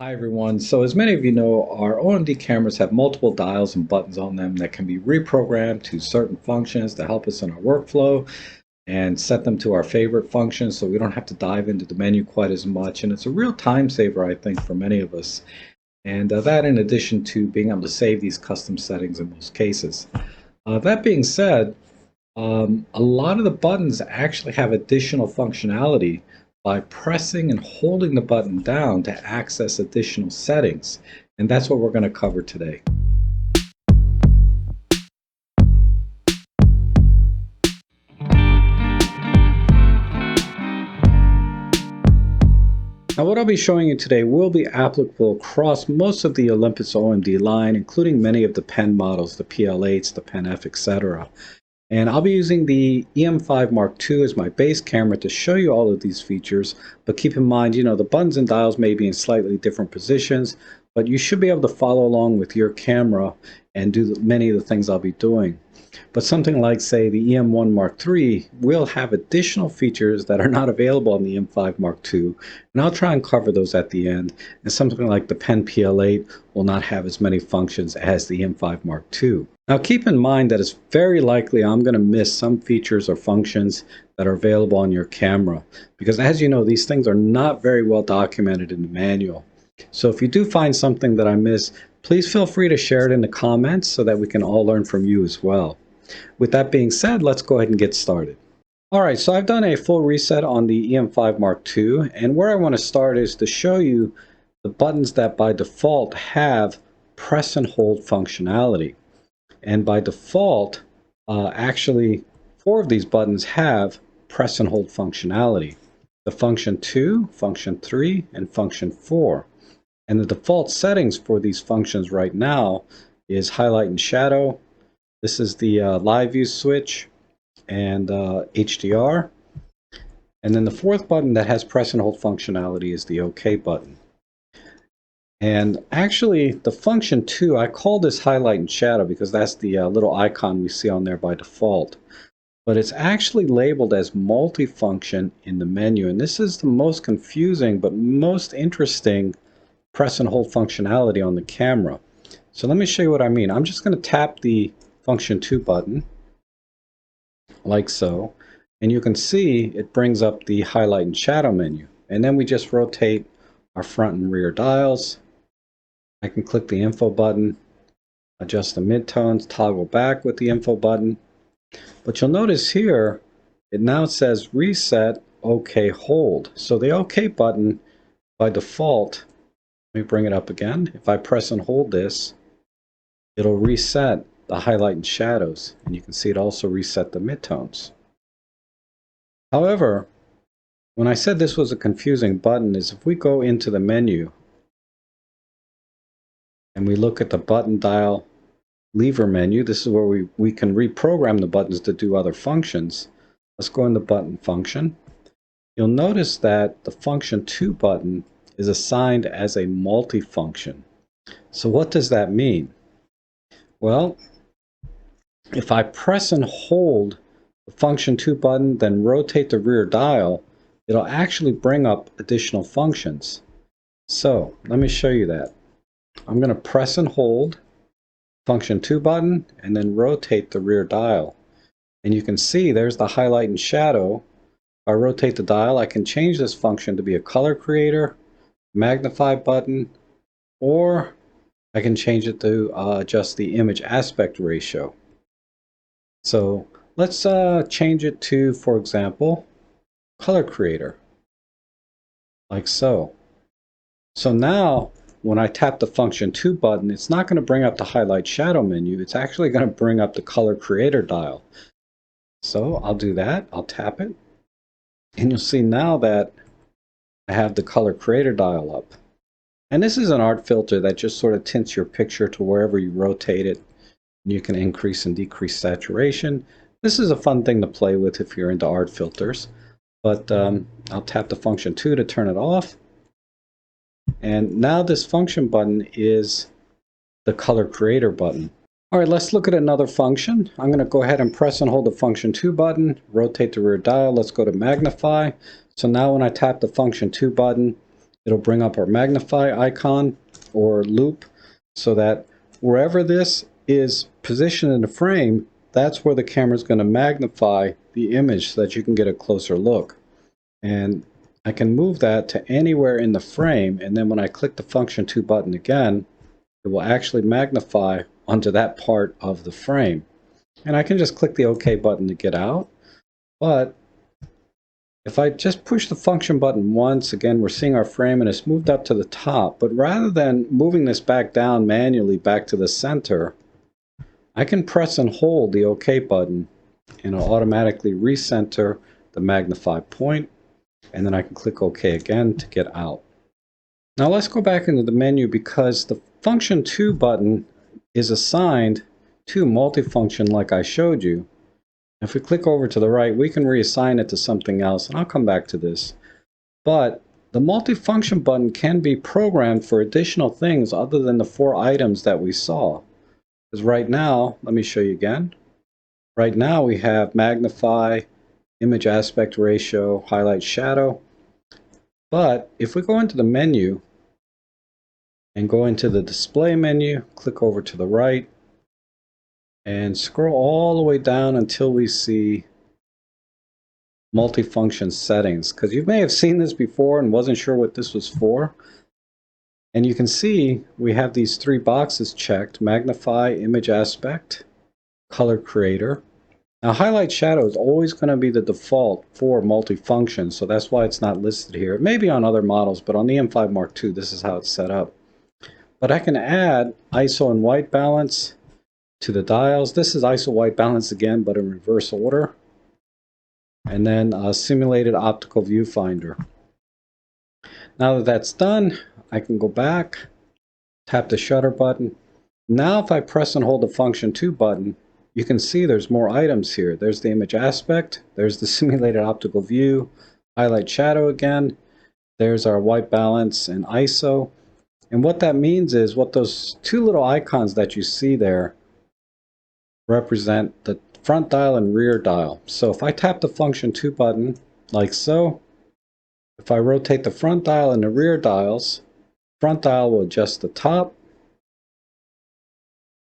Hi everyone. So as many of you know, our OMD cameras have multiple dials and buttons on them that can be reprogrammed to certain functions to help us in our workflow and set them to our favorite functions so we don't have to dive into the menu quite as much. And it's a real time saver, I think, for many of us. And that in addition to being able to save these custom settings in most cases. That being said, a lot of the buttons actually have additional functionality by pressing and holding the button down to access additional settings. And that's what we're going to cover today. Now what I'll be showing you today will be applicable across most of the Olympus OMD line, including many of the pen models, the PL8s, the Pen F, etc. And I'll be using the EM5 Mark II as my base camera to show you all of these features, but keep in mind, the buttons and dials may be in slightly different positions, but you should be able to follow along with your camera and do many of the things I'll be doing. But something like, say, the EM1 Mark III will have additional features that are not available on the EM5 Mark II, and I'll try and cover those at the end. And something like the Pen PL8 will not have as many functions as the EM5 Mark II. Now keep in mind that it's very likely I'm going to miss some features or functions that are available on your camera, because as you know, these things are not very well documented in the manual. So if you do find something that I miss, please feel free to share it in the comments so that we can all learn from you as well. With that being said, let's go ahead and get started. Alright, so I've done a full reset on the EM5 Mark II, and where I want to start is to show you the buttons that by default have press and hold functionality. And by default, actually, 4 of these buttons have press and hold functionality. The function 2, function 3, and function 4. And the default settings for these functions right now is highlight and shadow. This is the live view switch and HDR. And then the 4th button that has press and hold functionality is the OK button. And actually, the function 2, I call this highlight and shadow because that's the little icon we see on there by default. But it's actually labeled as multifunction in the menu. And this is the most confusing but most interesting press and hold functionality on the camera. So let me show you what I mean. I'm just going to tap the function 2 button like so, and you can see it brings up the highlight and shadow menu. And then we just rotate our front and rear dials. I can click the info button, adjust the midtones, toggle back with the info button. But you'll notice here it now says reset OK hold. So the OK button by default, let me bring it up again. If I press and hold this, it'll reset the highlight and shadows, and you can see it also reset the midtones. However, when I said this was a confusing button, is if we go into the menu and we look at the button dial lever menu, this is where we can reprogram the buttons to do other functions. Let's go in the button function. You'll notice that the function 2 button is assigned as a multifunction. So what does that mean? Well, if I press and hold the function 2 button, then rotate the rear dial, it'll actually bring up additional functions. So let me show you that. I'm going to press and hold function 2 button and then rotate the rear dial. And you can see there's the highlight and shadow. If I rotate the dial, I can change this function to be a color creator, magnify button, or I can change it to adjust the image aspect ratio. So let's change it to, for example, color creator, like so. So now when I tap the function 2 button, it's not going to bring up the highlight shadow menu. It's actually going to bring up the color creator dial. So I'll do that. I'll tap it. And you'll see now that I have the color creator dial up. And this is an art filter that just sort of tints your picture to wherever you rotate it. You can increase and decrease saturation. This is a fun thing to play with if you're into art filters. But I'll tap the function 2 to turn it off. And now this function button is the color creator button. All right, let's look at another function. I'm going to go ahead and press and hold the function 2 button, rotate the rear dial. Let's go to magnify. So now when I tap the function 2 button, It'll bring up our magnify icon or loop so that wherever this is positioned in the frame, that's where the camera is going to magnify the image so that you can get a closer look. And I can move that to anywhere in the frame, and then when I click the function 2 button again, it will actually magnify onto that part of the frame. And I can just click the OK button to get out. But if I just push the function button once, again, we're seeing our frame and it's moved up to the top. But rather than moving this back down manually back to the center, I can press and hold the OK button and it'll automatically recenter the magnify point. And then I can click OK again to get out. Now let's go back into the menu because the function 2 button is assigned to multifunction like I showed you. If we click over to the right, we can reassign it to something else, and I'll come back to this. But the multifunction button can be programmed for additional things other than the 4 items that we saw. Because right now, let me show you again. Right now we have magnify, image aspect ratio, highlight shadow. But if we go into the menu and go into the display menu, click over to the right, and scroll all the way down until we see multifunction settings, because you may have seen this before and wasn't sure what this was for. And you can see we have these 3 boxes checked: magnify, image aspect, color creator. Now highlight shadow is always going to be the default for multifunction, so that's why it's not listed here. It may be on other models, but on the M5 Mark II this is how it's set up. But I can add ISO and white balance to the dials. This is ISO white balance again, but in reverse order. And then a simulated optical viewfinder. Now that that's done, I can go back, tap the shutter button. Now if I press and hold the function 2 button, you can see there's more items here. There's the image aspect, there's the simulated optical view, highlight shadow again, there's our white balance and ISO. And what that means is what those 2 little icons that you see there represent the front dial and rear dial. So if I tap the function 2 button like so, if I rotate the front dial and the rear dials, front dial will adjust the top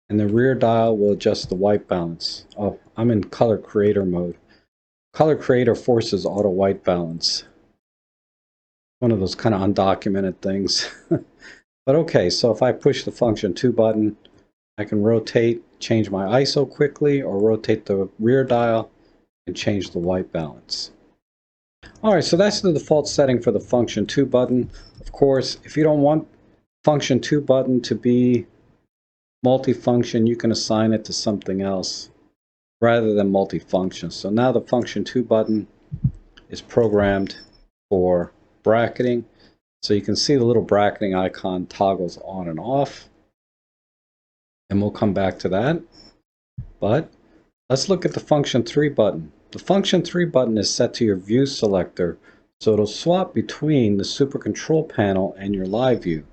and the rear dial will adjust the white balance. Oh, I'm in color creator mode. Color creator forces auto white balance. One of those kind of undocumented things. But okay, so if I push the function 2 button, I can rotate, change my ISO quickly, or rotate the rear dial and change the white balance. Alright, so that's the default setting for the function 2 button. Of course, if you don't want function 2 button to be multifunction, you can assign it to something else rather than multifunction. So now the function 2 button is programmed for bracketing. So you can see the little bracketing icon toggles on and off. And we'll come back to that. But let's look at the function 3 button. The function 3 button is set to your view selector, so it'll swap between the super control panel and your live view.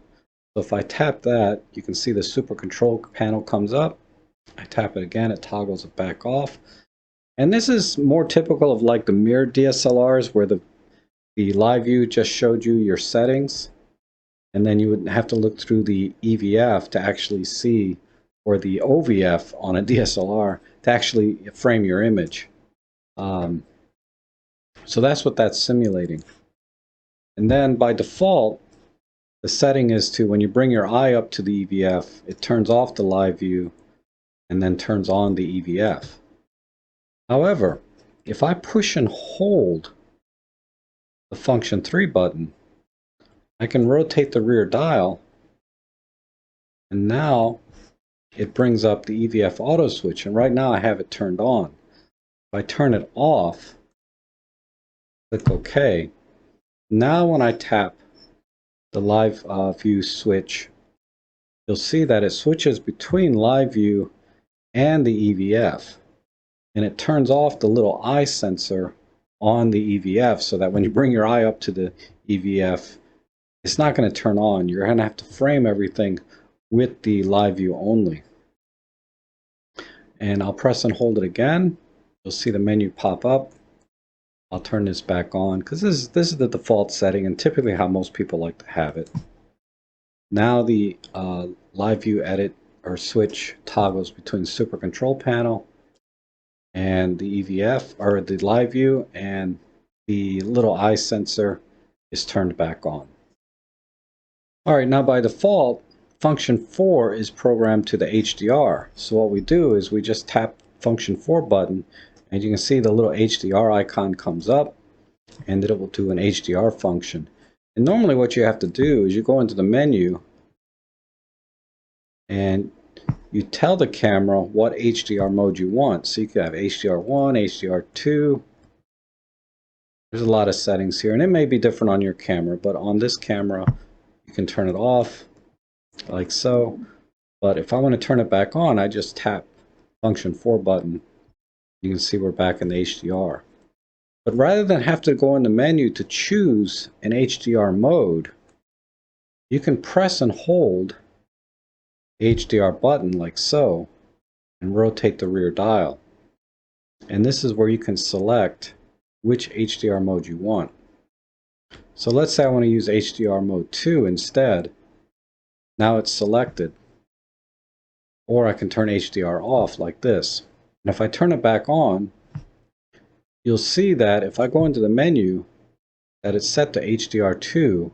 So if I tap that, you can see the super control panel comes up. I tap it again, it toggles it back off. And this is more typical of like the mirrored DSLRs where the live view just showed you your settings, and then you would have to look through the EVF to actually see, or the OVF on a DSLR to actually frame your image. So that's what that's simulating. And then by default, the setting is to, when you bring your eye up to the EVF, it turns off the live view and then turns on the EVF. However, if I push and hold the function 3 button, I can rotate the rear dial, and now it brings up the EVF auto switch, and right now I have it turned on. If I turn it off, click OK. Now when I tap the live view switch, you'll see that it switches between live view and the EVF, and it turns off the little eye sensor on the EVF so that when you bring your eye up to the EVF, it's not going to turn on. You're going to have to frame everything with the live view only. And I'll press and hold it again. You'll see the menu pop up. I'll turn this back on because this is the default setting and typically how most people like to have it. Now the live view edit or switch toggles between super control panel and the EVF, or the live view, and the little eye sensor is turned back on. All right, now by default, function 4 is programmed to the HDR. So what we do is we just tap function 4 button, and you can see the little HDR icon comes up, and it will do an HDR function. And normally what you have to do is you go into the menu, and you tell the camera what HDR mode you want. So you could have HDR1, HDR2. There's a lot of settings here, and it may be different on your camera, but on this camera, you can turn it off like so. But if I want to turn it back on, I just tap function 4 button. You can see we're back in the HDR. But rather than have to go in the menu to choose an HDR mode, you can press and hold the HDR button like so and rotate the rear dial. And this is where you can select which HDR mode you want. So let's say I want to use HDR mode 2 instead. Now it's selected. Or I can turn HDR off like this. And if I turn it back on, you'll see that if I go into the menu, that it's set to HDR2.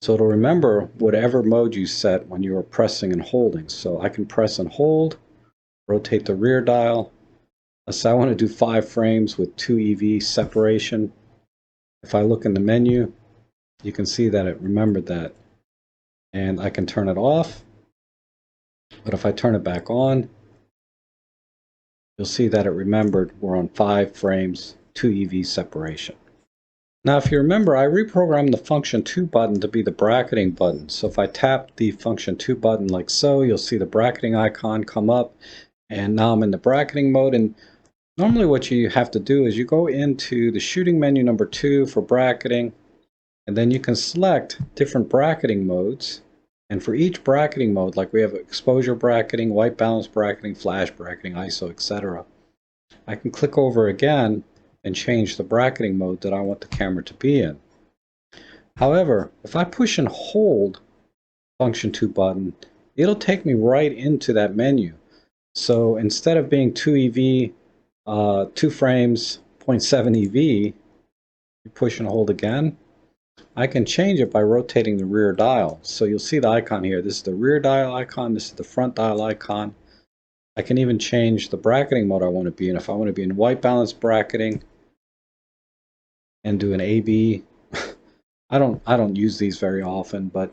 So it'll remember whatever mode you set when you were pressing and holding. So I can press and hold, rotate the rear dial. Let's say I want to do 5 frames with 2 EV separation. If I look in the menu, you can see that it remembered that. And I can turn it off. But if I turn it back on, you'll see that it remembered we're on 5 frames, 2 EV separation. Now, if you remember, I reprogrammed the function 2 button to be the bracketing button. So if I tap the function 2 button like so, you'll see the bracketing icon come up. And now I'm in the bracketing mode. And normally what you have to do is you go into the shooting menu number 2 for bracketing. And then you can select different bracketing modes. And for each bracketing mode, like we have exposure bracketing, white balance bracketing, flash bracketing, ISO, etc. I can click over again and change the bracketing mode that I want the camera to be in. However, if I push and hold function 2 button, it'll take me right into that menu. So instead of being 2 EV, 2 frames, 0.7 EV, you push and hold again, I can change it by rotating the rear dial. So you'll see the icon here. This is the rear dial icon, this is the front dial icon. I can even change the bracketing mode I want to be in. If I want to be in white balance bracketing and do an AB, I don't use these very often, but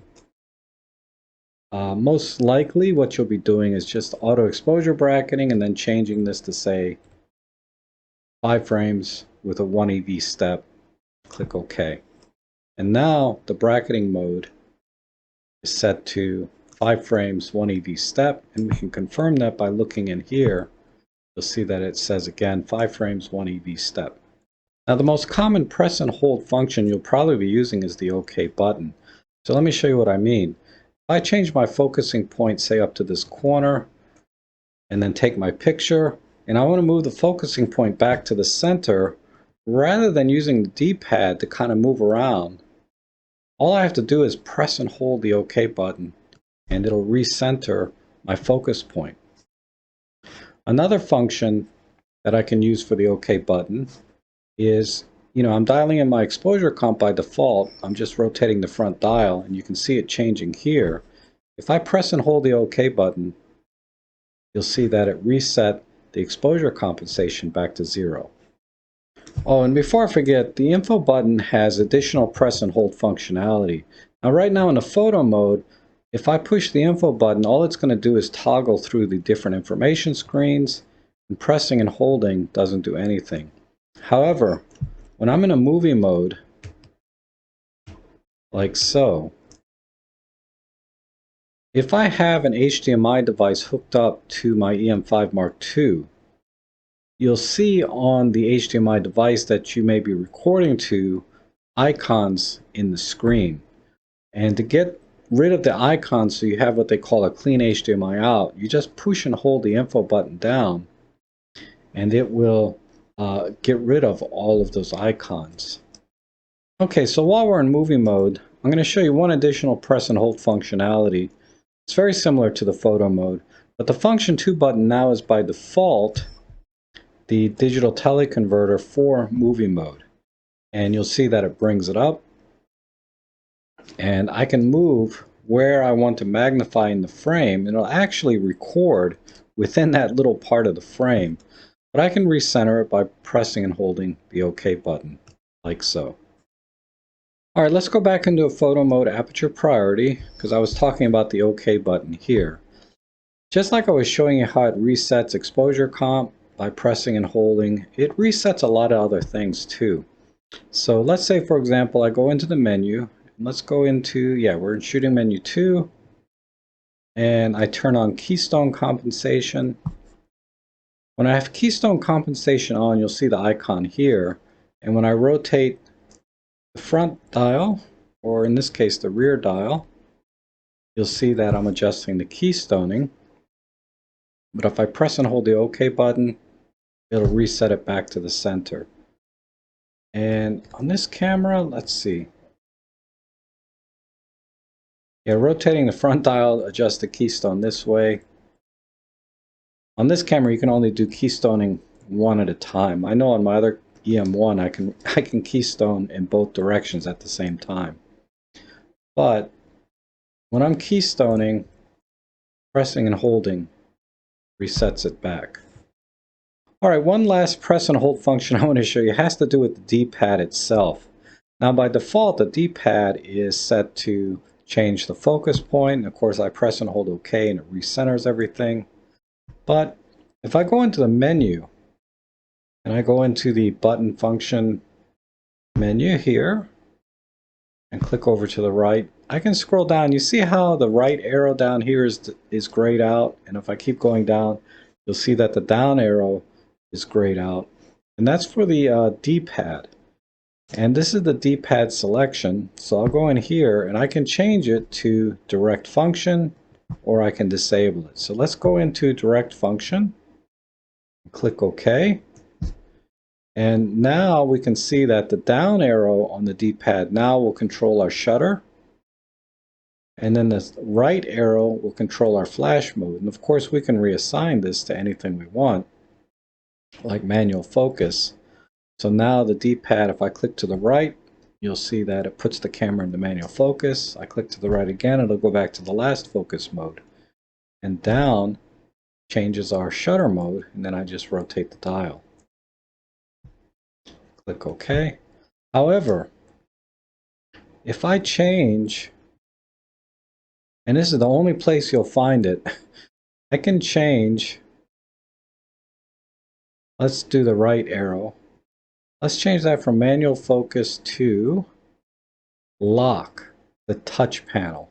most likely what you'll be doing is just auto exposure bracketing and then changing this to say 5 frames with a 1 EV step. Click OK. And now the bracketing mode is set to 5 frames, 1 EV step, and we can confirm that by looking in here. You'll see that it says again 5 frames, 1 EV step. Now the most common press and hold function you'll probably be using is the OK button. So let me show you what I mean. If I change my focusing point, say up to this corner, and then take my picture, and I want to move the focusing point back to the center, rather than using the D-pad to kind of move around, all I have to do is press and hold the OK button, and it'll recenter my focus point. Another function that I can use for the OK button is, I'm dialing in my exposure comp by default. I'm just rotating the front dial, and you can see it changing here. If I press and hold the OK button, you'll see that it reset the exposure compensation back to 0. Oh, and before I forget, the info button has additional press and hold functionality. Now right now in the photo mode, if I push the info button, all it's going to do is toggle through the different information screens, and pressing and holding doesn't do anything. However, when I'm in a movie mode, like so, if I have an HDMI device hooked up to my EM5 Mark II, you'll see on the HDMI device that you may be recording to icons in the screen. And to get rid of the icons so you have what they call a clean HDMI out, you just push and hold the info button down, and it will get rid of all of those icons. Okay, so while we're in movie mode, I'm going to show you one additional press and hold functionality. It's very similar to the photo mode, but the function 2 button now is by default the digital teleconverter for movie mode. And you'll see that it brings it up. And I can move where I want to magnify in the frame, and it'll actually record within that little part of the frame. But I can recenter it by pressing and holding the OK button, like so. All right, let's go back into a photo mode aperture priority, because I was talking about the OK button here. Just like I was showing you how it resets exposure comp by pressing and holding, it resets a lot of other things too. So let's say, for example, I go into the menu. Let's go into, we're in shooting menu 2, and I turn on keystone compensation. When I have keystone compensation on, you'll see the icon here, and when I rotate the front dial, or in this case the rear dial, you'll see that I'm adjusting the keystoning. But if I press and hold the OK button, it'll reset it back to the center. And on this camera, let's see. Rotating the front dial adjusts the keystone this way. On this camera, you can only do keystoning one at a time. I know on my other EM1, I can keystone in both directions at the same time. But when I'm keystoning, pressing and holding resets it back. All right, one last press and hold function I want to show you has to do with the D-pad itself. Now, by default, the D-pad is set to change the focus point. And of course, I press and hold OK and it recenters everything. But if I go into the menu and I go into the button function menu here and click over to the right, I can scroll down. You see how the right arrow down here is grayed out? And if I keep going down, you'll see that the down arrow is grayed out. And that's for the D-pad. And this is the D-pad selection. So I'll go in here and I can change it to direct function, or I can disable it. So let's go into direct function, click OK. And now we can see that the down arrow on the D-pad now will control our shutter. And then the right arrow will control our flash mode. And of course, we can reassign this to anything we want, like manual focus. So now the D-pad, if I click to the right, you'll see that it puts the camera into manual focus. I click to the right again, it'll go back to the last focus mode. And down changes our shutter mode, and then I just rotate the dial. Click OK. However, if I change, and this is the only place you'll find it, I can change, let's do the right arrow. Let's change that from manual focus to lock the touch panel.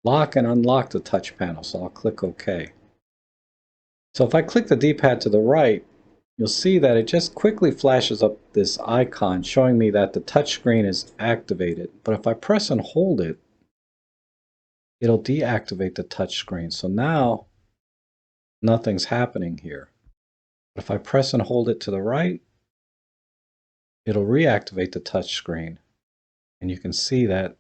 Lock and unlock the touch panel, so I'll click OK. So if I click the D-pad to the right, you'll see that it just quickly flashes up this icon showing me that the touchscreen is activated. But if I press and hold it, it'll deactivate the touchscreen. So now nothing's happening here. But if I press and hold it to the right, it'll reactivate the touchscreen. And you can see that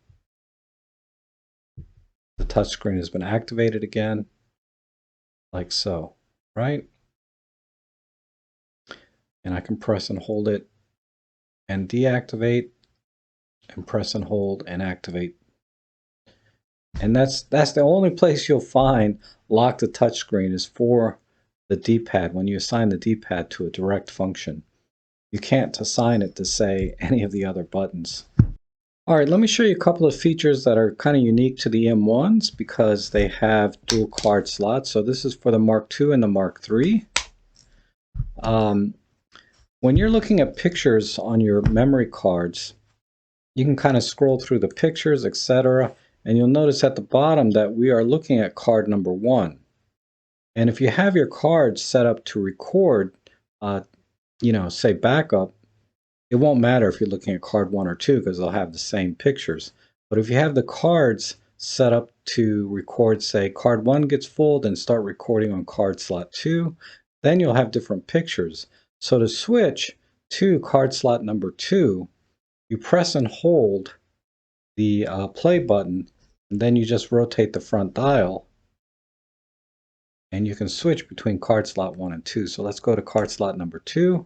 the touchscreen has been activated again, like so, right? And I can press and hold it and deactivate, and press and hold and activate. And that's the only place you'll find lock the touchscreen is for the D-pad. When you assign the D-pad to a direct function, you can't assign it to, say, any of the other buttons. All right, let me show you a couple of features that are kind of unique to the M1s because they have dual card slots. So this is for the Mark II and the Mark III. When you're looking at pictures on your memory cards, you can kind of scroll through the pictures, etc. And you'll notice at the bottom that we are looking at card number 1. And if you have your cards set up to record, say backup, it won't matter if you're looking at card 1 or 2 because they'll have the same pictures. But if you have the cards set up to record, say card 1 gets full, then start recording on card slot 2, then you'll have different pictures. So to switch to card slot number 2, you press and hold the play button, and then you just rotate the front dial, and you can switch between card slot 1 and 2. So let's go to card slot number 2,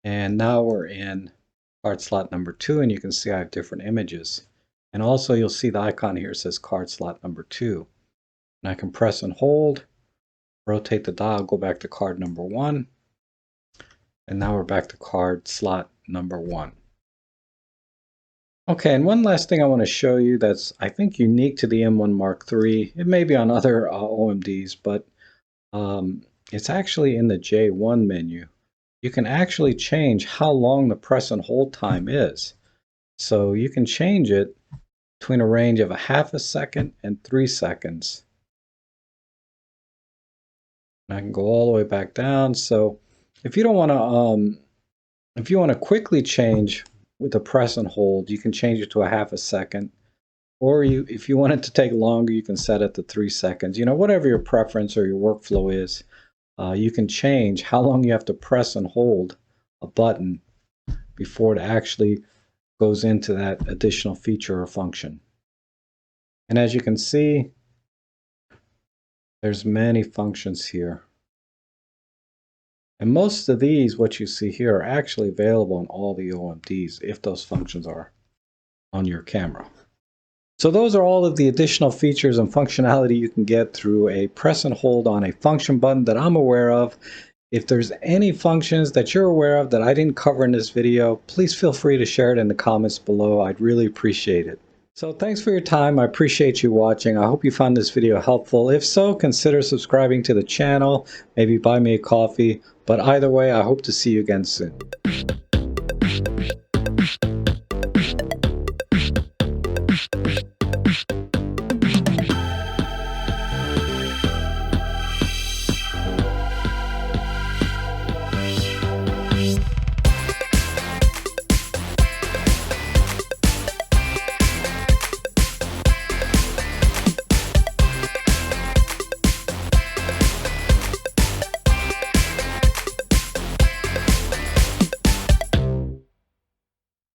and now we're in card slot number 2, and you can see I have different images. And also you'll see the icon here says card slot number 2. And I can press and hold, rotate the dial, go back to card number 1, and now we're back to card slot number 1. Okay, and one last thing I want to show you that's, I think, unique to the M1 Mark III. It may be on other OMDs, but it's actually in the J1 menu. You can actually change how long the press and hold time is. So you can change it between a range of 1/2 second and 3 seconds. And I can go all the way back down. So if you don't want to, if you want to quickly change with the press and hold, you can change it to 1/2 second. Or if you want it to take longer, you can set it to 3 seconds. You know, whatever your preference or your workflow is, you can change how long you have to press and hold a button before it actually goes into that additional feature or function. And as you can see, there's many functions here. And most of these, what you see here, are actually available on all the OMDs if those functions are on your camera. So those are all of the additional features and functionality you can get through a press and hold on a function button that I'm aware of. If there's any functions that you're aware of that I didn't cover in this video, please feel free to share it in the comments below. I'd really appreciate it. So thanks for your time. I appreciate you watching. I hope you found this video helpful. If so, consider subscribing to the channel, maybe buy me a coffee. But either way, I hope to see you again soon.